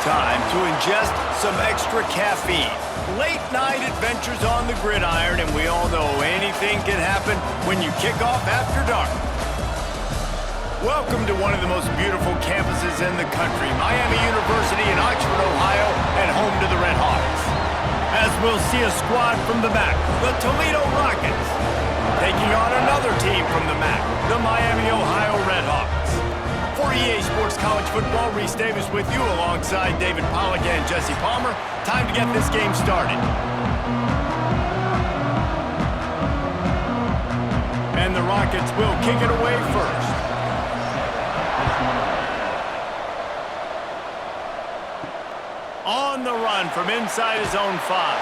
time to ingest some extra caffeine. Late night adventures on the gridiron, and we all know anything can happen when you kick off after dark. Welcome to one of the most beautiful campuses in the country, Miami University in Oxford, Ohio, and home to the Red Hawks. As we'll see a squad from the MAC, the Toledo Rockets, taking on another team from the MAC, the Miami, Ohio Red Hawks. For EA Sports College Football, Reese Davis with you alongside David Pollack and Jesse Palmer. Time to get this game started. And the Rockets will kick it away first. On the run from inside his own 5.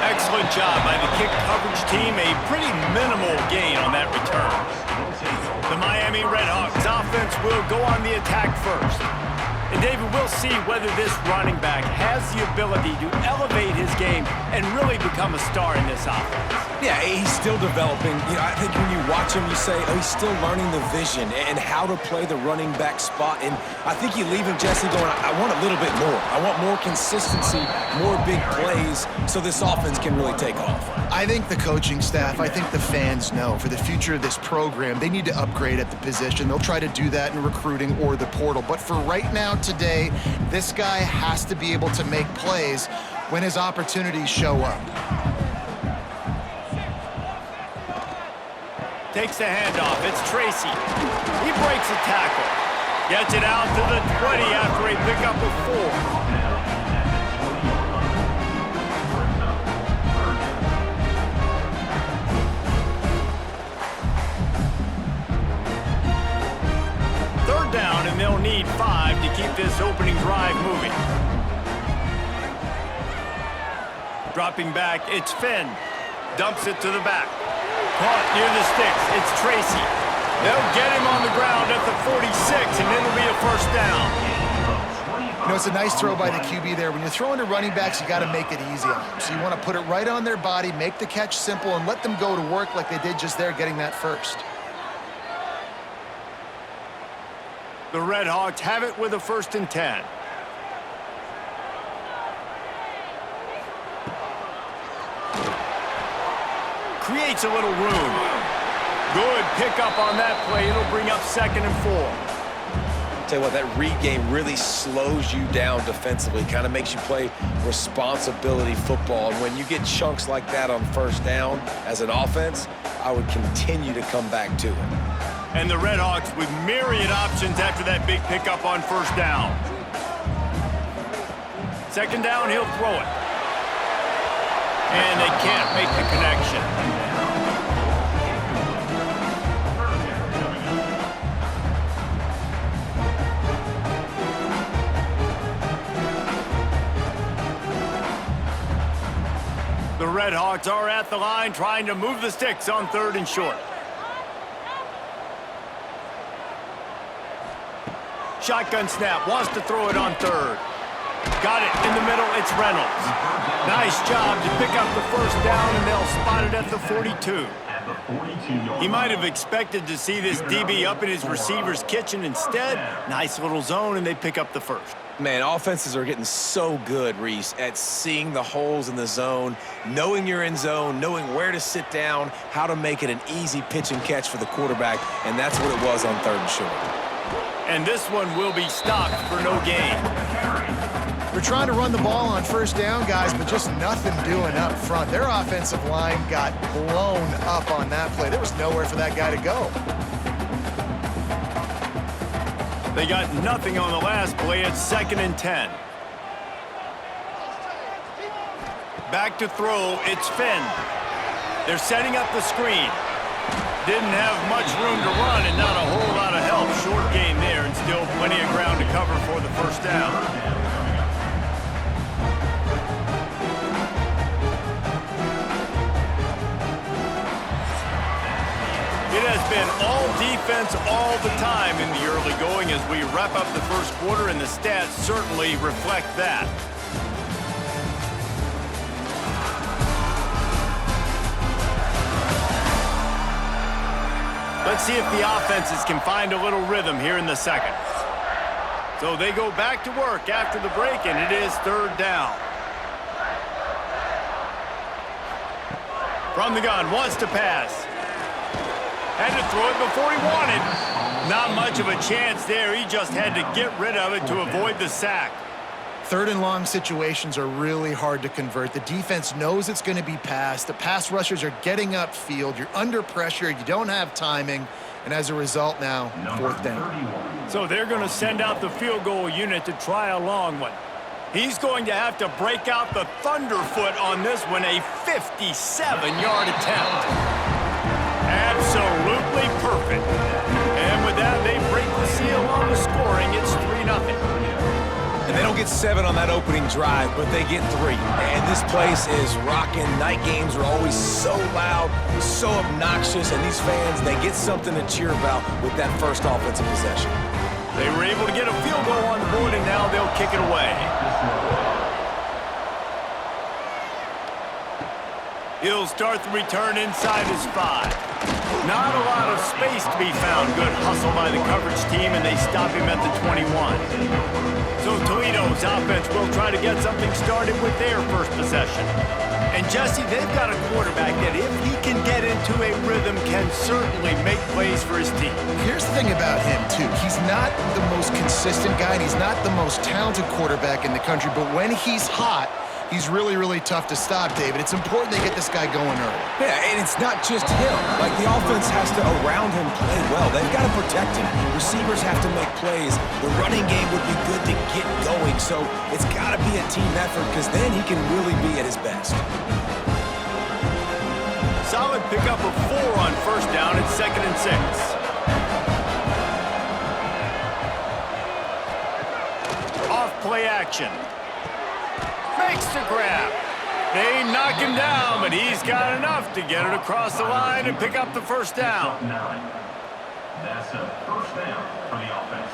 Excellent job by the kick coverage team. A pretty minimal gain on that return. The Miami Red Hawks offense will go on the attack first. And David, we'll see whether this running back has the ability to elevate his game and really become a star in this offense. Yeah, he's still developing. You know, I think when you watch him, you say, oh, he's still learning the vision and how to play the running back spot. And I think you leave him, Jesse, going, I want a little bit more. I want more consistency, more big plays, so this offense can really take off. I think the coaching staff, I think the fans know for the future of this program, they need to upgrade at the position. They'll try to do that in recruiting or the portal. But for right now, today, this guy has to be able to make plays when his opportunities show up. Takes the handoff. It's Tracy. He breaks a tackle. Gets it out to the 20 after a pickup of 4. Third down, and they'll need 5 to keep this opening drive moving. Dropping back, it's Finn. Dumps it to the back. Caught near the sticks. It's Tracy. They'll get him on the ground at the 46, and it'll be a first down. You know, it's a nice throw by the QB there. When you're throwing to running backs, you got to make it easy on them. So you want to put it right on their body, make the catch simple, and let them go to work like they did just there, getting that first. The Red Hawks have it with a 1st and 10. Creates a little room. Good pickup on that play. It'll bring up 2nd and 4. Tell you what, that read game really slows you down defensively, kind of makes you play responsibility football. And when you get chunks like that on 1st down as an offense, I would continue to come back to it. And the Red Hawks with myriad options after that big pickup on 1st down. 2nd down, he'll throw it. And they can't make the connection. The Red Hawks are at the line trying to move the sticks on 3rd and short. Shotgun snap, wants to throw it on 3rd. Got it in the middle, it's Reynolds. Nice job to pick up the 1st down, and they'll spot it at the 42. He might have expected to see this DB up in his receiver's kitchen. Instead, nice little zone, and they pick up the 1st. Man, offenses are getting so good, Reese, at seeing the holes in the zone, knowing you're in zone, knowing where to sit down, how to make it an easy pitch and catch for the quarterback, and that's what it was on 3rd and short. And this one will be stopped for no gain. We're trying to run the ball on 1st down, guys, but just nothing doing up front. Their offensive line got blown up on that play. There was nowhere for that guy to go. They got nothing on the last play. It's 2nd and 10. Back to throw. It's Finn. They're setting up the screen. Didn't have much room to run and not a whole lot of help. Short gain there and still plenty of ground to cover for the 1st down. It has been all defense all the time in the early going as we wrap up the 1st quarter, and the stats certainly reflect that. Let's see if the offenses can find a little rhythm here in the 2nd. So they go back to work after the break, and it is third down. From the gun, wants to pass. Had to throw it before he wanted. Not much of a chance there. He just had to get rid of it to avoid the sack. Third and long situations are really hard to convert. The defense knows it's going to be passed. The pass rushers are getting upfield. You're under pressure. You don't have timing. And as a result now, fourth down. So they're going to send out the field goal unit to try a long one. He's going to have to break out the thunderfoot on this one, a 57-yard attempt. Absolutely perfect. And with that, they break the seal on the scoring. It's 3-0. And they don't get 7 on that opening drive, but they get 3. And this place is rocking. Night games are always so loud, so obnoxious, and these fans, they get something to cheer about with that first offensive possession. They were able to get a field goal on the board, and now they'll kick it away. He'll start the return inside his 5. Not a lot of space to be found. Good hustle by the coverage team, and they stop him at the 21. So Toledo's offense will try to get something started with their first possession. And Jesse, they've got a quarterback that if he can get into a rhythm can certainly make plays for his team. Here's the thing about him, too. He's not the most consistent guy, and he's not the most talented quarterback in the country, but when he's hot, he's really, really tough to stop, David. It's important they get this guy going early. Yeah, and it's not just him. Like, the offense has to, around him, play well. They've got to protect him. Receivers have to make plays. The running game would be good to get going. So it's got to be a team effort because then he can really be at his best. Solid pickup of 4 on first down at 2nd and 6. Off play action. Makes the grab. They knock him down, but he's got enough to get it across the line and pick up the first down. That's a first down for the offense.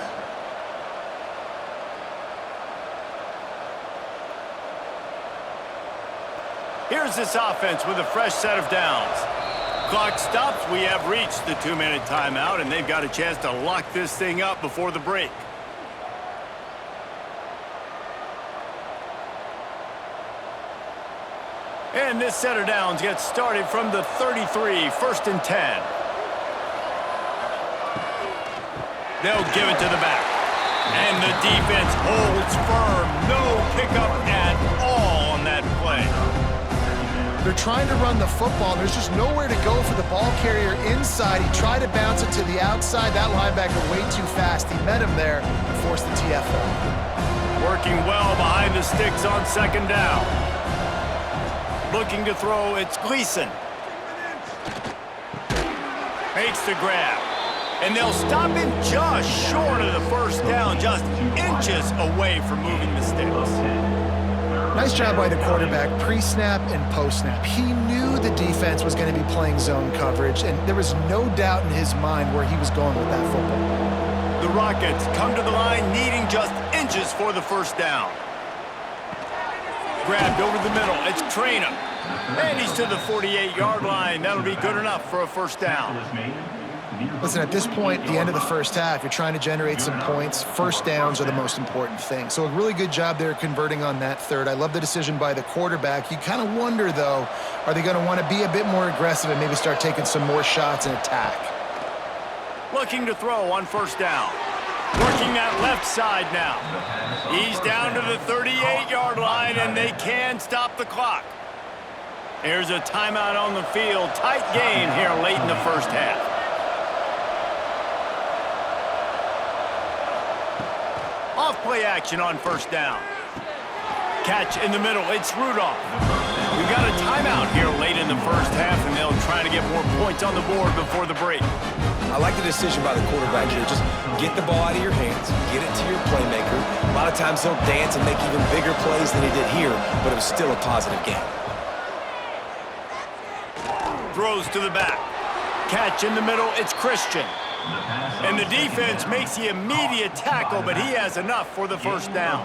Here's this offense with a fresh set of downs. Clock stops. We have reached the 2-minute timeout, and they've got a chance to lock this thing up before the break. And this set of downs gets started from the 33, 1st and 10. They'll give it to the back. And the defense holds firm. No pickup at all on that play. They're trying to run the football. There's just nowhere to go for the ball carrier inside. He tried to bounce it to the outside. That linebacker way too fast. He met him there and forced the TFL. Working well behind the sticks on 2nd down. Looking to throw, it's Gleason. Makes the grab. And they'll stop him just short of the first down, just inches away from moving the sticks. Nice job by the quarterback, pre-snap and post-snap. He knew the defense was going to be playing zone coverage, and there was no doubt in his mind where he was going with that football. The Rockets come to the line needing just inches for the first down. Grabbed over the middle, it's Traina. And he's to the 48-yard line. That'll be good enough for a first down. Listen, at this point, the end of the first half, you're trying to generate some points. First downs are the most important thing. So a really good job there converting on that third. I love the decision by the quarterback. You kind of wonder, though, are they going to want to be a bit more aggressive and maybe start taking some more shots and attack? Looking to throw on first down. Working that left side now. He's down to the 38-yard line, and they can stop the clock. There's a timeout on the field. Tight game here late in the first half. Off play action on first down. Catch in the middle. It's Rudolph. We've got a timeout here late in the first half, and they'll try to get more points on the board before the break. I like the decision by the quarterback here. Just get the ball out of your hands, get it to your playmaker. A lot of times he'll dance and make even bigger plays than he did here, but it was still a positive game. Throws to the back. Catch in the middle, it's Christian. And the defense makes the immediate tackle, but he has enough for the first down.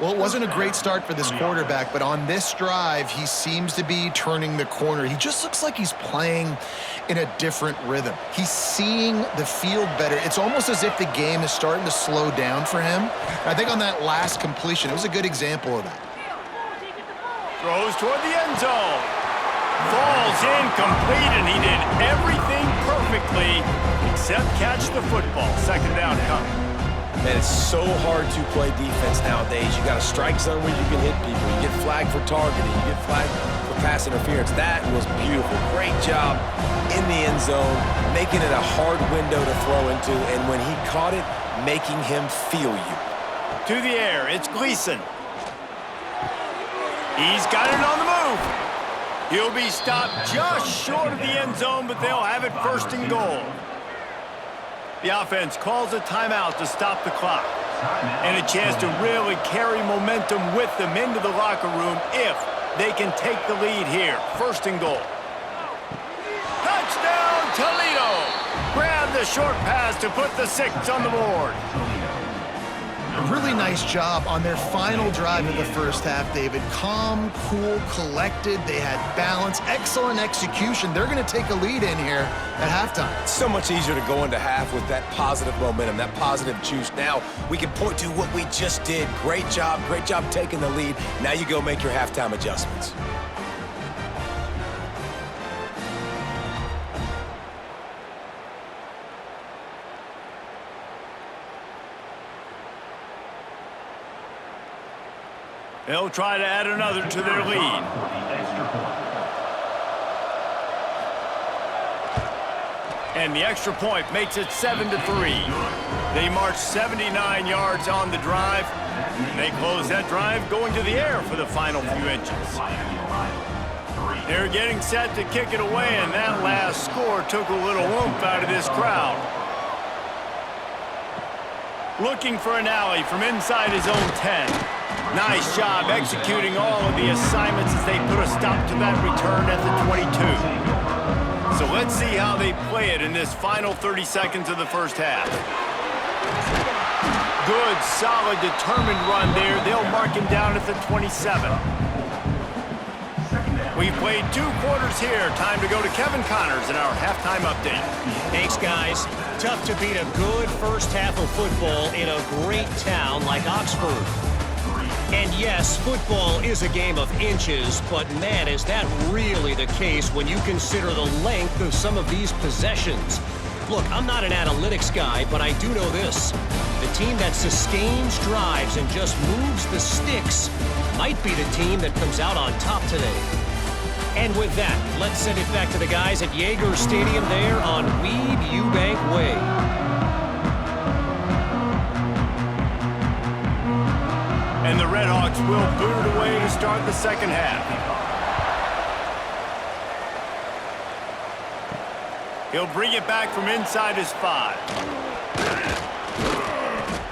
Well, it wasn't a great start for this quarterback, but on this drive, he seems to be turning the corner. He just looks like he's playing in a different rhythm. He's seeing the field better. It's almost as if the game is starting to slow down for him. I think on that last completion, it was a good example of that. Throws toward the end zone. Falls incomplete, and he did everything perfectly except catch the football. Second down coming. Man, it's so hard to play defense nowadays. You got a strike zone where you can hit people. You get flagged for targeting. You get flagged for pass interference. That was beautiful. Great job in the end zone, making it a hard window to throw into, and when he caught it, making him feel you. To the air, it's Gleason. He's got it on the move. He'll be stopped just short of the end zone, but they'll have it first and goal. The offense calls a timeout to stop the clock. And a chance to really carry momentum with them into the locker room if they can take the lead here. First and goal. Touchdown, Toledo! Grab the short pass to put the 6 on the board. A really nice job on their final drive of the first half, David. Calm, cool, collected. They had balance, excellent execution. They're going to take a lead in here at halftime. It's so much easier to go into half with that positive momentum, that positive juice. Now we can point to what we just did. Great job taking the lead. Now you go make your halftime adjustments. They'll try to add another to their lead. And the extra point makes it 7-3. They march 79 yards on the drive. They close that drive going to the air for the final few inches. They're getting set to kick it away, and that last score took a little oomph out of this crowd. Looking for an alley from inside his own 10. Nice job executing all of the assignments as they put a stop to that return at the 22. So let's see how they play it in this final 30 seconds of the first half. Good, solid, determined run there. They'll mark him down at the 27. We've played 2 quarters here. Time to go to Kevin Connors in our halftime update. Thanks, guys. Tough to beat a good first half of football in a great town like Oxford. And yes, football is a game of inches, but man, is that really the case when you consider the length of some of these possessions. Look, I'm not an analytics guy, but I do know this. The team that sustains drives and just moves the sticks might be the team that comes out on top today. And with that, let's send it back to the guys at Yager Stadium there on Weed Eubank Way. And the Redhawks will boot it away to start the second half. He'll bring it back from inside his 5.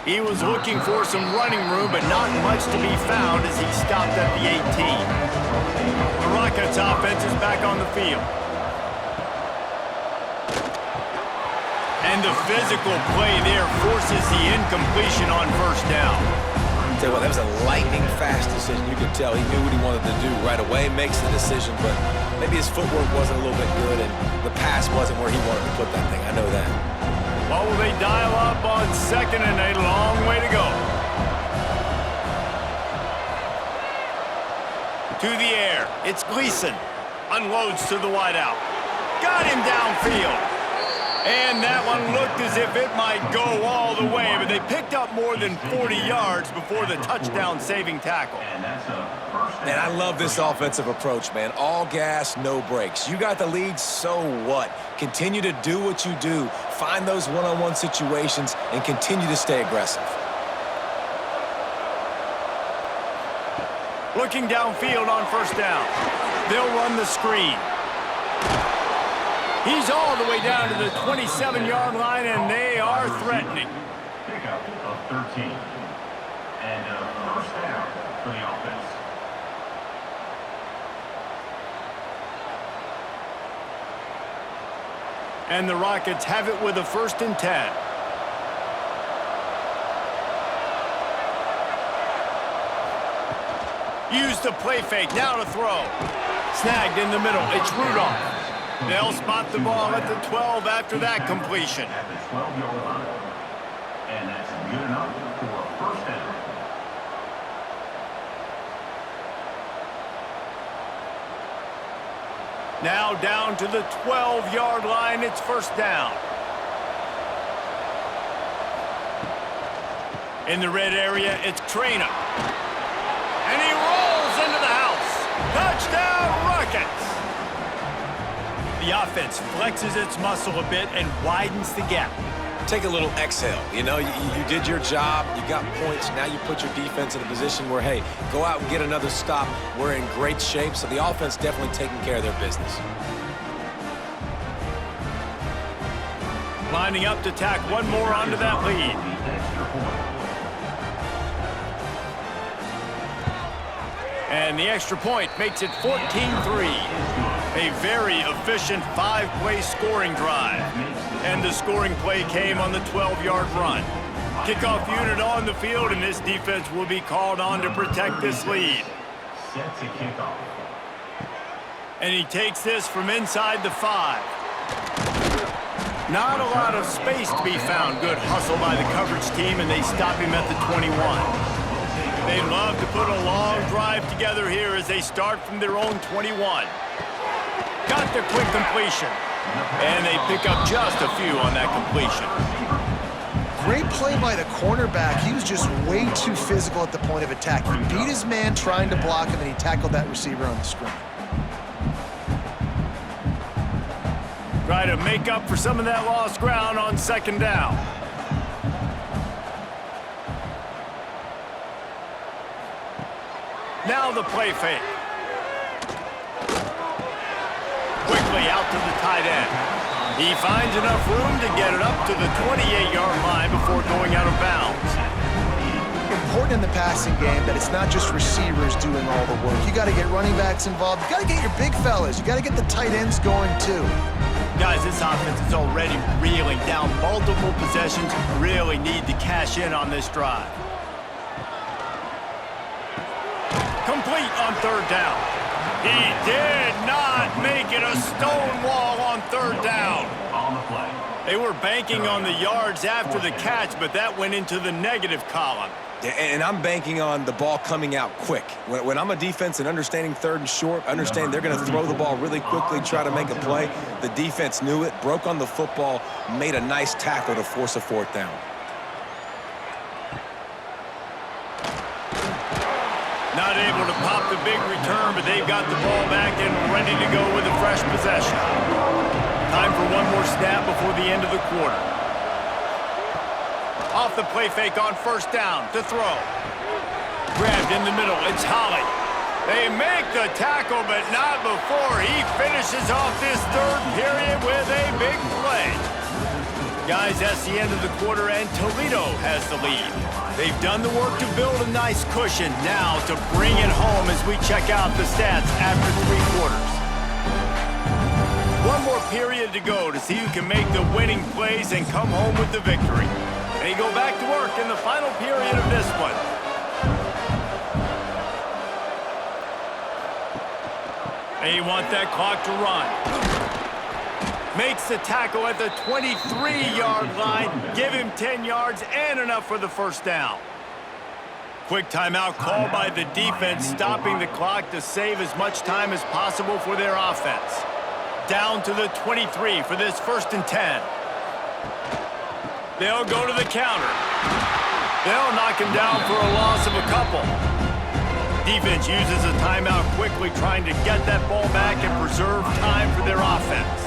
He was looking for some running room, but not much to be found as he stopped at the 18. The Rockets offense is back on the field. And the physical play there forces the incompletion on first down. Tell you what, that was a lightning-fast decision. You could tell he knew what he wanted to do right away, makes the decision, but maybe his footwork wasn't a little bit good, and the pass wasn't where he wanted to put that thing. I know that. What will they dial up on second and a long way to go? To the air, it's Gleason. Unloads to the wideout. Got him downfield. And that one looked as if it might go all the way, but they picked up more than 40 yards before the touchdown-saving tackle. Man, I love this offensive approach, man. All gas, no brakes. You got the lead, so what? Continue to do what you do. Find those one-on-one situations and continue to stay aggressive. Looking downfield on first down. They'll run the screen. He's all the way down to the 27-yard line, and they are threatening. Pickup of 13. And a first down for the offense. And the Rockets have it with a 1st and 10. Use the play fake, now to throw. Snagged in the middle, it's Rudolph. They'll spot the ball at the 12 after that completion. At the 12-yard line. And that's good enough for a first down. Now down to the 12-yard line, it's first down. In the red area, it's Traina. And he rolls into the house. Touchdown, Rockets! The offense flexes its muscle a bit and widens the gap. Take a little exhale. You know, you did your job. You got points. Now you put your defense in a position where, hey, go out and get another stop. We're in great shape, so the offense definitely taking care of their business. Lining up to tack one more onto that lead. And the extra point makes it 14-3. A very efficient 5-play scoring drive. And the scoring play came on the 12-yard run. Kickoff unit on the field, and this defense will be called on to protect this lead. Set to kickoff. And he takes this from inside the 5. Not a lot of space to be found. Good hustle by the coverage team, and they stop him at the 21. They love to put a long drive together here as they start from their own 21. Got the quick completion. And they pick up just a few on that completion. Great play by the cornerback. He was just way too physical at the point of attack. He beat his man trying to block him, and he tackled that receiver on the screen. Try to make up for some of that lost ground on second down. Now the play fake. Quickly out to the tight end. He finds enough room to get it up to the 28-yard line before going out of bounds. Important in the passing game that it's not just receivers doing all the work. You got to get running backs involved. You got to get your big fellas. You got to get the tight ends going too. Guys, this offense is already reeling down multiple possessions. Really need to cash in on this drive. Complete on third down. He did not make it a stone wall on third down. On the play. They were banking on the yards after the catch, but that went into the negative column. Yeah, and I'm banking on the ball coming out quick. When I'm a defense and understanding third and short, understand they're going to throw the ball really quickly, try to make a play. The defense knew it, broke on the football, made a nice tackle to force a fourth down. Not able to pop the big return, but they've got the ball back and ready to go with a fresh possession. Time for one more snap before the end of the quarter. Off the play fake on first down to throw. Grabbed in the middle, it's Holly. They make the tackle, but not before he finishes off this third period with a big play. Guys, that's the end of the quarter, and Toledo has the lead. They've done the work to build a nice cushion. Now to bring it home as we check out the stats after 3 quarters. One more period to go to see who can make the winning plays and come home with the victory. They go back to work in the final period of this one. They want that clock to run. Makes the tackle at the 23-yard line. Give him 10 yards and enough for the first down. Quick timeout called by the defense, stopping the clock to save as much time as possible for their offense. Down to the 23 for this 1st and 10. They'll go to the counter. They'll knock him down for a loss of a couple. Defense uses a timeout quickly, trying to get that ball back and preserve time for their offense.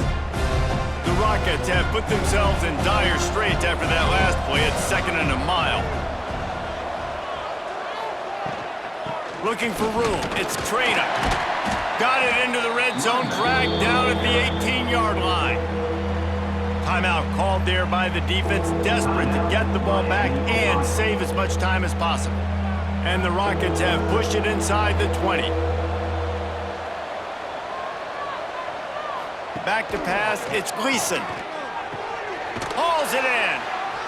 The Rockets have put themselves in dire straits after that last play at 2nd and a mile. Looking for room, it's Traina. Got it into the red zone, dragged down at the 18-yard line. Timeout called there by the defense, desperate to get the ball back and save as much time as possible. And the Rockets have pushed it inside the 20. Back to pass, it's Gleason. Hauls it in.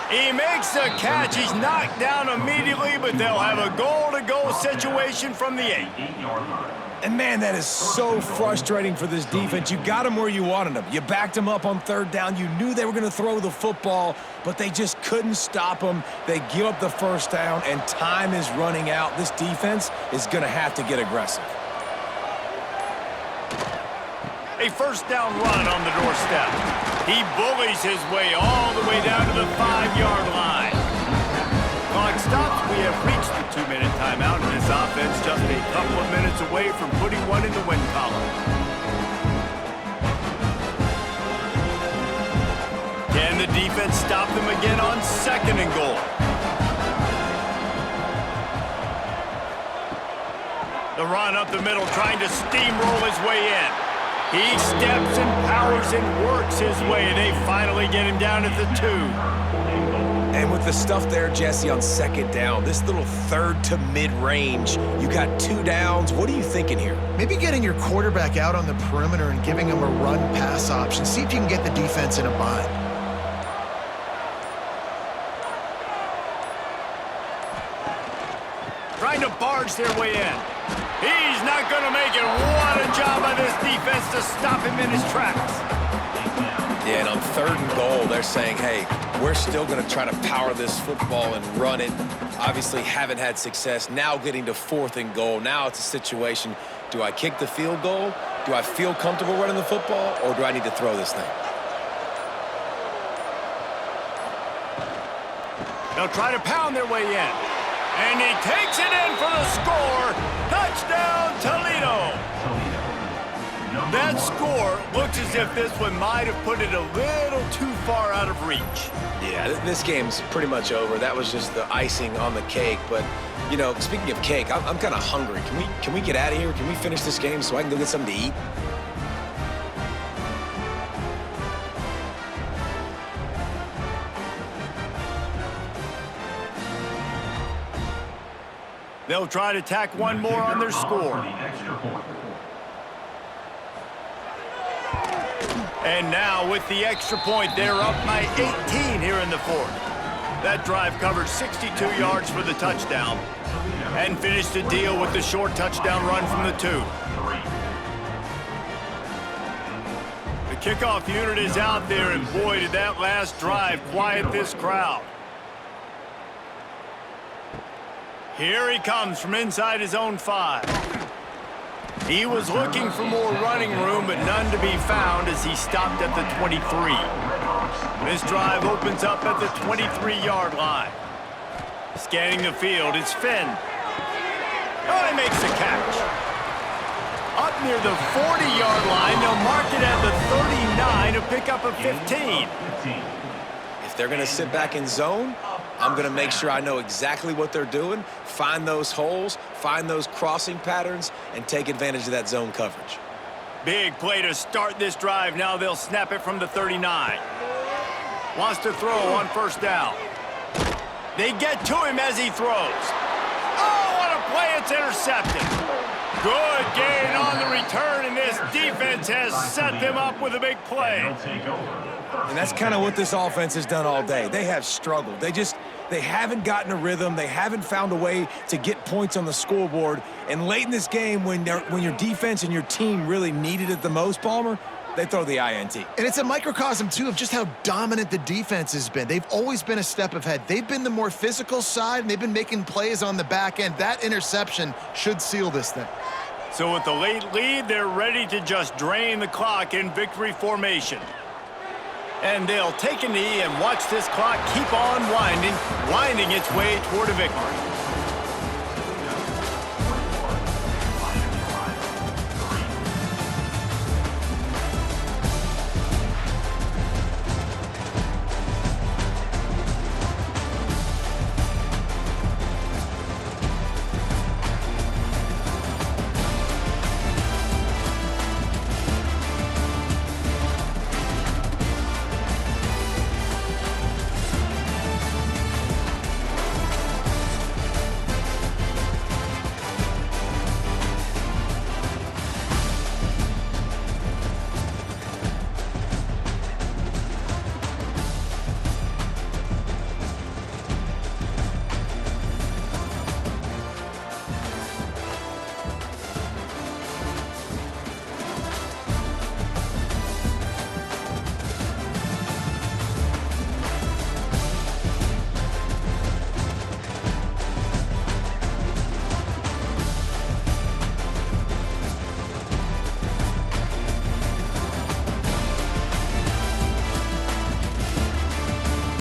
He makes the catch. He's knocked down immediately, but they'll have a goal-to-go situation from the 8. 8-yard line. And man, that is so frustrating for this defense. You got them where you wanted them. You backed them up on third down. You knew they were going to throw the football, but they just couldn't stop them. They give up the first down, and time is running out. This defense is going to have to get aggressive. A first down run on the doorstep. He bullies his way all the way down to the 5-yard line. Clock stops. We have reached the 2-minute timeout, and this offense just a couple of minutes away from putting one in the win column. Can the defense stop them again on 2nd and goal? The run up the middle, trying to steamroll his way in. He steps and powers and works his way. They finally get him down at the 2. And with the stuff there, Jesse, on 2nd down, this little third to mid-range, you got 2 downs. What are you thinking here? Maybe getting your quarterback out on the perimeter and giving him a run-pass option. See if you can get the defense in a bind. Trying to barge their way in. He's not going to make it. What a job by this defense to stop him in his tracks. Yeah, and on 3rd and goal, they're saying, hey, we're still going to try to power this football and run it. Obviously haven't had success. Now getting to 4th and goal. Now it's a situation, do I kick the field goal? Do I feel comfortable running the football, or do I need to throw this thing? They'll try to pound their way in. And he takes it in for the score. Touchdown, Toledo. That score looks as if this one might have put it a little too far out of reach. Yeah, this game's pretty much over. That was just the icing on the cake. But, you know, speaking of cake, I'm kind of hungry. Can we get out of here? Can we finish this game so I can go get something to eat? They'll try to tack one more on their score. And now with the extra point, they're up by 18 here in the 4th. That drive covered 62 yards for the touchdown and finished the deal with the short touchdown run from the 2. The kickoff unit is out there, and boy, did that last drive quiet this crowd. Here he comes from inside his own 5. He was looking for more running room, but none to be found as he stopped at the 23. This drive opens up at the 23-yard line. Scanning the field, it's Finn. Oh, he makes the catch. Up near the 40-yard line, they'll mark it at the 39 to pick up a 15. If they're going to sit back in zone, I'm going to make sure I know exactly what they're doing, find those holes, find those crossing patterns, and take advantage of that zone coverage. Big play to start this drive. Now they'll snap it from the 39. Wants to throw on 1st down. They get to him as he throws. Oh, what a play. It's intercepted. Good gain on the return, and this defense has set them up with a big play. And that's kind of what this offense has done all day. They have struggled. They haven't gotten a rhythm. They haven't found a way to get points on the scoreboard. And late in this game, when your defense and your team really needed it the most, Palmer, they throw the INT. And it's a microcosm, too, of just how dominant the defense has been. They've always been a step ahead. They've been the more physical side, and they've been making plays on the back end. That interception should seal this thing. So with the late lead, they're ready to just drain the clock in victory formation. And they'll take a knee and watch this clock keep on winding its way toward a victory.